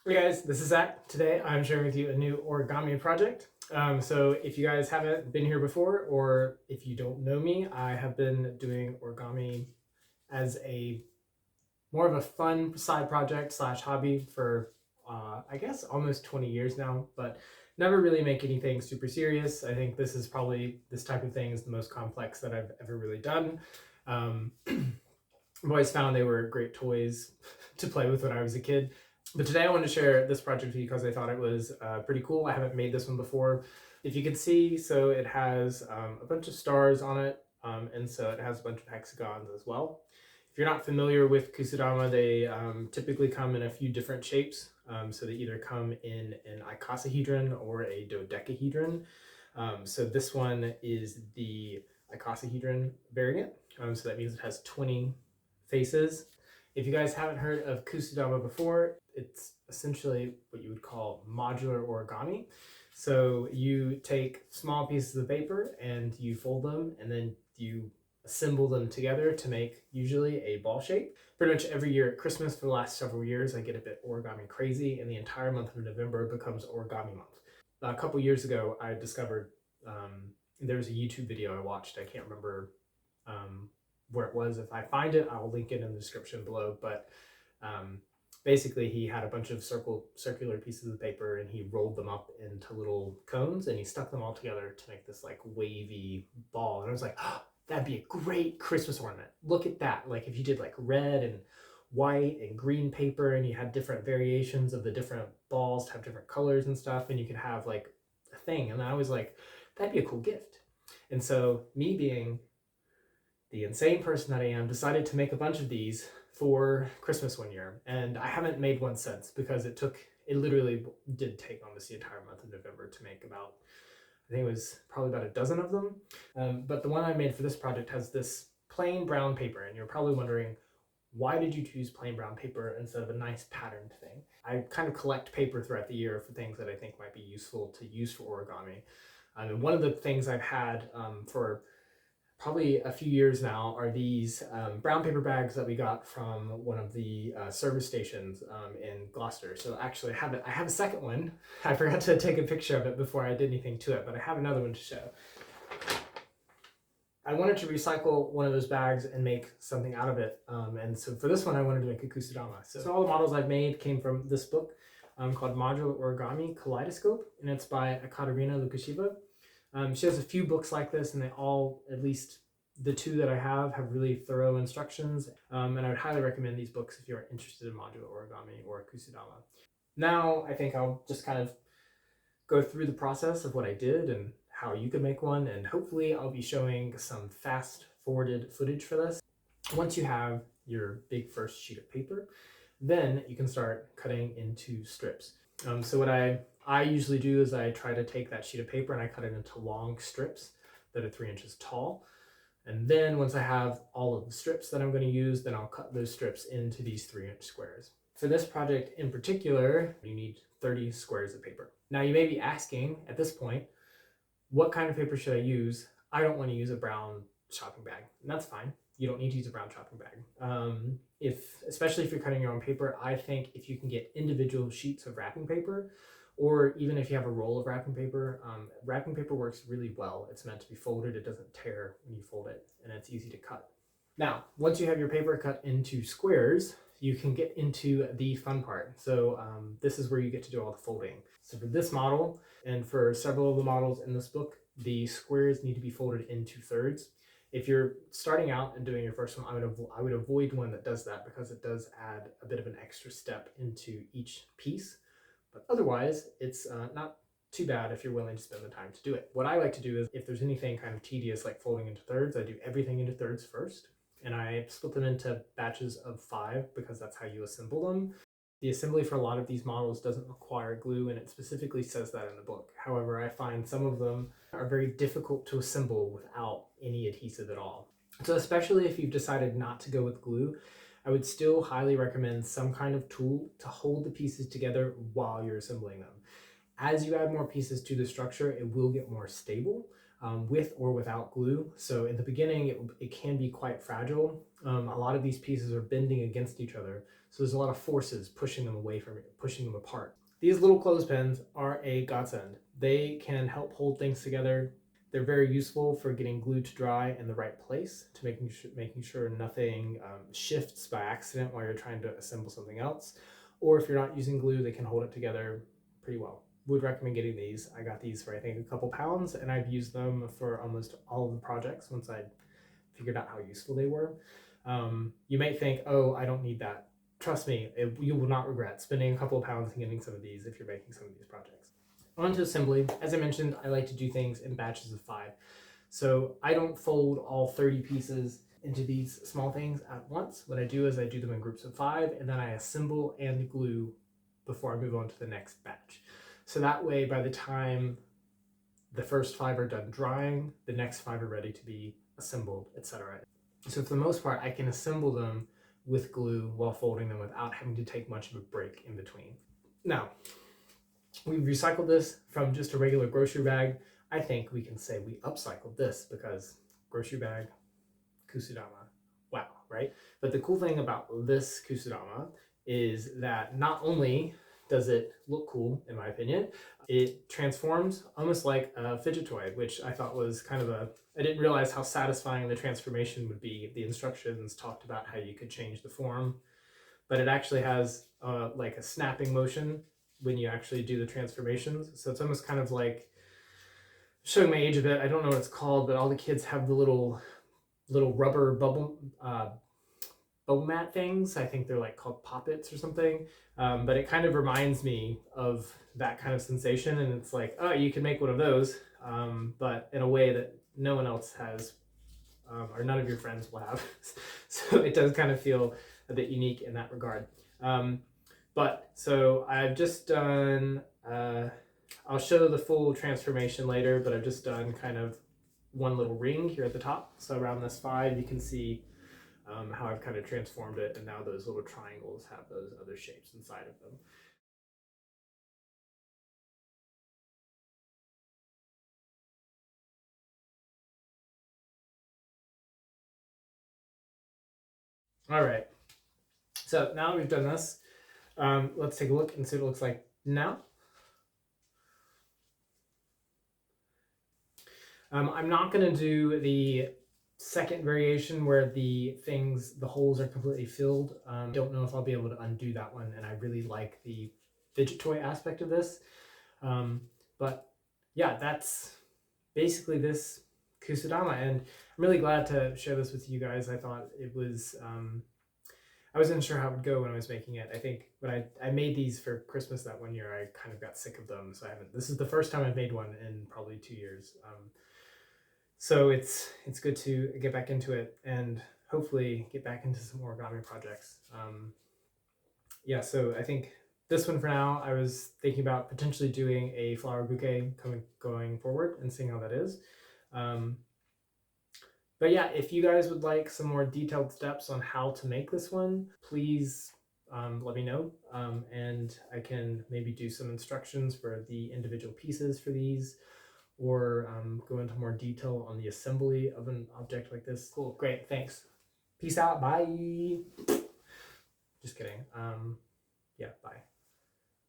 Hey guys, this is Zach. Today I'm sharing with you a new origami project. So if you guys haven't been here before, or if you don't know me, I have been doing origami as a more of a fun side project slash hobby for I guess almost 20 years now, but never really make anything super serious. I think this is probably this type of thing is the most complex that I've ever really done. I've always found they were great toys to play with when I was a kid. But today I wanted to share this project with you because I thought it was pretty cool. I haven't made this one before. If you can see, so it has a bunch of stars on it, and so it has a bunch of hexagons as well. If you're not familiar with kusudama, they typically come in a few different shapes. So they either come in an icosahedron or a dodecahedron. So this one is the icosahedron variant. So that means it has 20 faces. If you guys haven't heard of kusudama before, it's essentially what you would call modular origami. So you take small pieces of paper and you fold them, and then you assemble them together to make usually a ball shape. Pretty much every year at Christmas for the last several years, I get a bit origami crazy, and the entire month of November becomes origami month. A couple years ago, I discovered there was a YouTube video I watched. I can't remember um, where it was. If I find it, I'll link it in the description below. But basically, he had a bunch of circular pieces of paper, and he rolled them up into little cones, and he stuck them all together to make this like wavy ball. And I was like, oh, that'd be a great Christmas ornament. Look at that! Like if you did like red and white and green paper, and you had different variations of the different balls to have different colors and stuff, and you could have like a thing. And I was like, that'd be a cool gift. And so, me being the insane person that I am, decided to make a bunch of these for Christmas one year. And I haven't made one since because it literally did take almost the entire month of November to make about, I think it was probably about a dozen of them. But the one I made for this project has this plain brown paper. And you're probably wondering, why did you choose plain brown paper instead of a nice patterned thing? I kind of collect paper throughout the year for things that I think might be useful to use for origami. And one of the things I've had for probably a few years now are these brown paper bags that we got from one of the service stations in Gloucester. So actually I have a second one. I forgot to take a picture of it before I did anything to it, but I have another one to show. I wanted to recycle one of those bags and make something out of it. And so for this one, I wanted to make a kusudama. So all the models I've made came from this book called Modular Origami Kaleidoscope, and it's by Ekaterina Lukasheva. She has a few books like this, and they all, at least the two that I have really thorough instructions. And I would highly recommend these books if you're interested in modular origami or kusudama. Now, I think I'll just kind of go through the process of what I did and how you can make one, and hopefully I'll be showing some fast forwarded footage for this. Once you have your big first sheet of paper, then you can start cutting into strips. So what I usually do is I try to take that sheet of paper and I cut it into long strips that are 3 inches tall. And then once I have all of the strips that I'm going to use, then I'll cut those strips into these 3-inch squares. For this project in particular, you need 30 squares of paper. Now you may be asking at this point, what kind of paper should I use? I don't want to use a brown shopping bag, and that's fine. You don't need to use a brown shopping bag. Especially if you're cutting your own paper, I think if you can get individual sheets of wrapping paper, or even if you have a roll of wrapping paper works really well. It's meant to be folded. It doesn't tear when you fold it, and it's easy to cut. Now, once you have your paper cut into squares, you can get into the fun part. So this is where you get to do all the folding. So for this model, and for several of the models in this book, the squares need to be folded into thirds. If you're starting out and doing your first one, I would avoid one that does that because it does add a bit of an extra step into each piece. But otherwise, it's not too bad if you're willing to spend the time to do it. What I like to do is if there's anything kind of tedious like folding into thirds, I do everything into thirds first. And I split them into batches of 5 because that's how you assemble them. The assembly for a lot of these models doesn't require glue, and it specifically says that in the book. However, I find some of them are very difficult to assemble without any adhesive at all. So especially if you've decided not to go with glue, I would still highly recommend some kind of tool to hold the pieces together while you're assembling them. As you add more pieces to the structure, it will get more stable with or without glue. So in the beginning, it can be quite fragile. A lot of these pieces are bending against each other. So there's a lot of forces pushing them away from it, pushing them apart. These little clothespins are a godsend. They can help hold things together. They're very useful for getting glue to dry in the right place, to making sure nothing shifts by accident while you're trying to assemble something else. Or if you're not using glue, they can hold it together pretty well. Would recommend getting these. I got these for I think a couple pounds, and I've used them for almost all of the projects once I figured out how useful they were. You may think, oh, I don't need that. Trust me, you will not regret spending a couple of pounds and getting some of these if you're making some of these projects. On to assembly. As I mentioned, I like to do things in batches of 5. So I don't fold all 30 pieces into these small things at once. What I do is I do them in groups of 5, and then I assemble and glue before I move on to the next batch. So that way, by the time the first 5 are done drying, the next 5 are ready to be assembled, etc. So for the most part, I can assemble them with glue while folding them without having to take much of a break in between. Now, we've recycled this from just a regular grocery bag. I think we can say we upcycled this because grocery bag, kusudama, wow, right? But the cool thing about this kusudama is that not only does it look cool, in my opinion, it transforms almost like a fidget toy, which I thought was kind of I didn't realize how satisfying the transformation would be. The instructions talked about how you could change the form, but it actually has like a snapping motion when you actually do the transformations. So it's almost kind of like, showing my age a bit, I don't know what it's called, but all the kids have the little rubber bubble mat things. I think they're like called poppets or something. But it kind of reminds me of that kind of sensation, and it's like, oh, you can make one of those, but in a way that no one else has, or none of your friends will have. So it does kind of feel a bit unique in that regard. But so I've just done, I'll show the full transformation later, but I've just done kind of one little ring here at the top. So around this 5, you can see how I've kind of transformed it, and now those little triangles have those other shapes inside of them. All right, so now we've done this, let's take a look and see what it looks like now. I'm not going to do the second variation where the holes are completely filled. Don't know if I'll be able to undo that one, and I really like the fidget toy aspect of this. But yeah, that's basically this kusudama, and I'm really glad to share this with you guys. I thought it was, I wasn't sure how it would go when I was making it. I think when I made these for Christmas that one year, I kind of got sick of them, so this is the first time I've made one in probably 2 years. So it's good to get back into it and hopefully get back into some origami projects. Yeah, so I think this one for now, I was thinking about potentially doing a flower bouquet going forward and seeing how that is. But yeah, if you guys would like some more detailed steps on how to make this one, please let me know, and I can maybe do some instructions for the individual pieces for these, or go into more detail on the assembly of an object like this. Cool, great, thanks. Peace out, bye. Just kidding. Yeah, bye.